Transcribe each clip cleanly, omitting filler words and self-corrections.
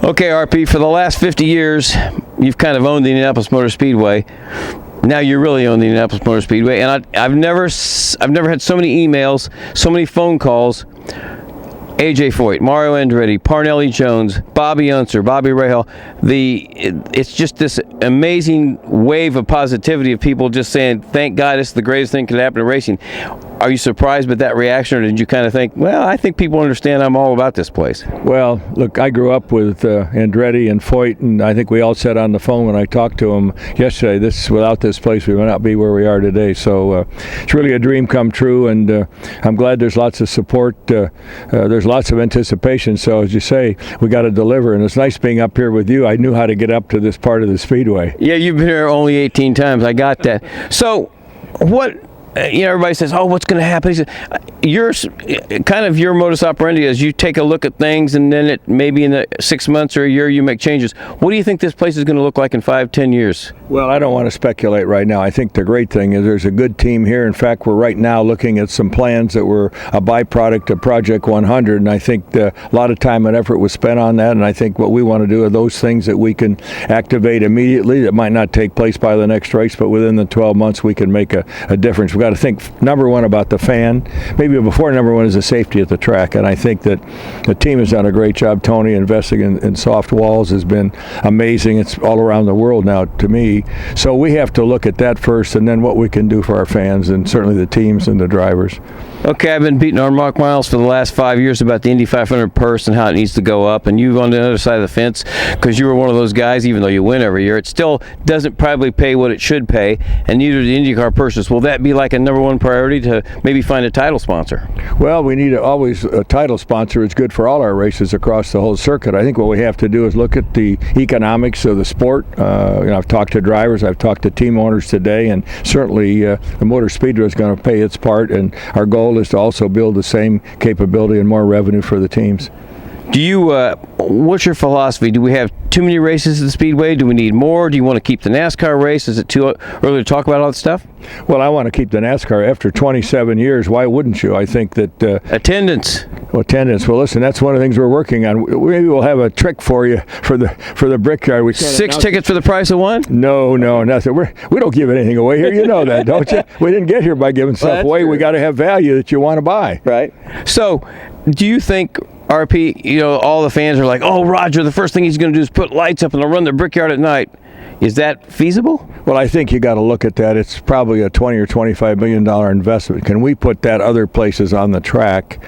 Okay, RP, for the last 50 years, you've kind of owned the Indianapolis Motor Speedway. Now you really own the Indianapolis Motor Speedway, and I've never had so many emails, so many phone calls. AJ Foyt, Mario Andretti, Parnelli Jones, Bobby Unser, Bobby Rahal. It's just this amazing wave of positivity of people just saying, thank God, this is the greatest thing that could happen to racing. Are you surprised by that reaction, or did you kind of think, well, I think people understand I'm all about this place? Well, look, I grew up with Andretti and Foyt, and I think we all said on the phone when I talked to them yesterday, without this place, we would not be where we are today. So it's really a dream come true, and I'm glad there's lots of support. There's lots of anticipation. So as you say, we got to deliver, and it's nice being up here with you. I knew how to get up to this part of the Speedway. Yeah, you've been here only 18 times. I got that. So what... everybody says, oh, what's going to happen? He said, your modus operandi is you take a look at things, and then maybe in the 6 months or a year you make changes. What do you think this place is going to look like in 5-10 years? Well, I don't want to speculate right now. I think the great thing is there's a good team here. In fact, we're right now looking at some plans that were a byproduct of Project 100, and I think a lot of time and effort was spent on that, and I think what we want to do are those things that we can activate immediately that might not take place by the next race, but within the 12 months we can make a difference. We've got to think, number one, about the fan. Maybe before number one is the safety at the track, and I think that the team has done a great job. Tony investing in soft walls has been amazing. It's all around the world now to me. So we have to look at that first, and then what we can do for our fans and certainly the teams and the drivers. Okay, I've been beating our Mark Miles for the last 5 years about the Indy 500 purse and how it needs to go up, and you on the other side of the fence, because you were one of those guys, even though you win every year, it still doesn't probably pay what it should pay, and neither do the IndyCar purses. Will that be like a number one priority to maybe find a title sponsor? Well, we need always a title sponsor. It's good for all our races across the whole circuit. I think what we have to do is look at the economics of the sport. I've talked to drivers, I've talked to team owners today, and certainly the Motor Speedway is going to pay its part, and our goal is to also build the same capability and more revenue for the teams. Do you, what's your philosophy? Do we have too many races at the Speedway? Do we need more? Do you want to keep the NASCAR race? Is it too early to talk about all that stuff? Well, I want to keep the NASCAR. After 27 years, why wouldn't you? I think that... attendance. Attendance. Well, listen, that's one of the things we're working on. Maybe we'll have a trick for you for the Brickyard. 6 tickets for the price of one? No, nothing. We don't give anything away here. You know that, don't you? We didn't get here by giving stuff away. True. We got to have value that you want to buy. Right. So, do you think... RP, all the fans are like, oh, Roger, the first thing he's going to do is put lights up and they'll run the Brickyard at night. Is that feasible? Well, I think you got to look at that. It's probably a $20 or $25 million investment. Can we put that other places on the track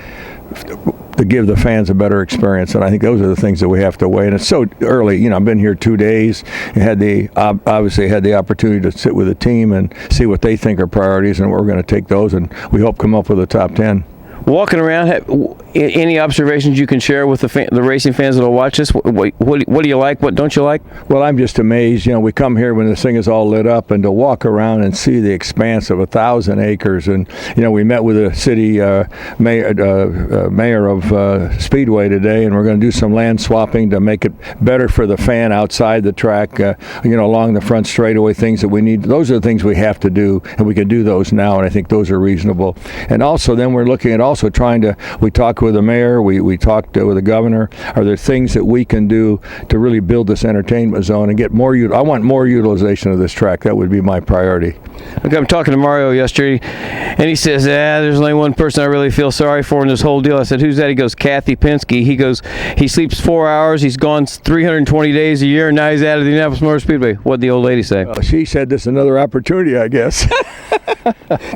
to give the fans a better experience? And I think those are the things that we have to weigh. And it's so early. I've been here 2 days. Obviously had the opportunity to sit with the team and see what they think are priorities, and we're going to take those, and we hope come up with a top 10. Walking around, any observations you can share with the racing fans that will watch this? What do you like? What don't you like? Well, I'm just amazed. We come here when this thing is all lit up, and to walk around and see the expanse of 1,000 acres. And we met with the city mayor of Speedway today, and we're going to do some land swapping to make it better for the fan outside the track. Along the front straightaway, things that we need. Those are the things we have to do, and we can do those now. And I think those are reasonable. And also, then we're looking at we talked with the mayor, we talked with the governor. Are there things that we can do to really build this entertainment zone and get more I want more utilization of this track. That would be my priority. Okay, I'm talking to Mario yesterday, and he says, there's only one person I really feel sorry for in this whole deal. I said, who's that? He goes, Kathy Penske. He goes, he sleeps 4 hours, he's gone 320 days a year, and now he's out of the Indianapolis Motor Speedway. What'd the old lady say? She said this is another opportunity, I guess.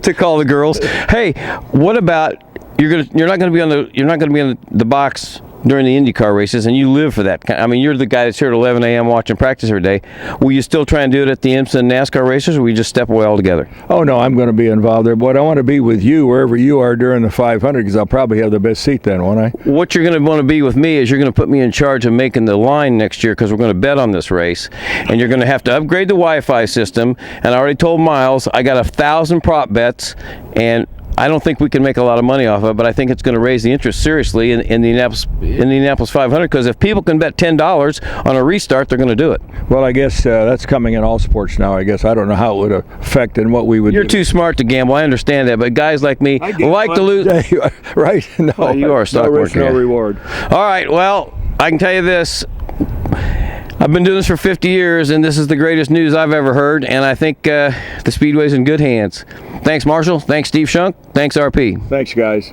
To call the girls. Hey, what about you're not going to be on the box during the IndyCar races, and you live for that. I mean, you're the guy that's here at 11 a.m. watching practice every day. Will you still try and do it at the IMSA and NASCAR races, or will you just step away altogether? Oh, no, I'm going to be involved there. But I want to be with you wherever you are during the 500, because I'll probably have the best seat then, won't I? What you're going to want to be with me is you're going to put me in charge of making the line next year, because we're going to bet on this race, and you're going to have to upgrade the Wi-Fi system. And I already told Miles I got 1,000 prop bets, and I don't think we can make a lot of money off of it, but I think it's going to raise the interest seriously in the Indianapolis 500, because if people can bet $10 on a restart, they're going to do it. Well, I guess that's coming in all sports now, I guess. I don't know how it would affect and what we would You're do. too smart to gamble. I understand that, but guys like me like to lose. Right? No, well, you are a stock no risk, market. no reward. All right, well, I can tell you this. I've been doing this for 50 years, and this is the greatest news I've ever heard, and I think the Speedway's in good hands. Thanks, Marshall. Thanks, Steve Shunk. Thanks, RP. Thanks, guys.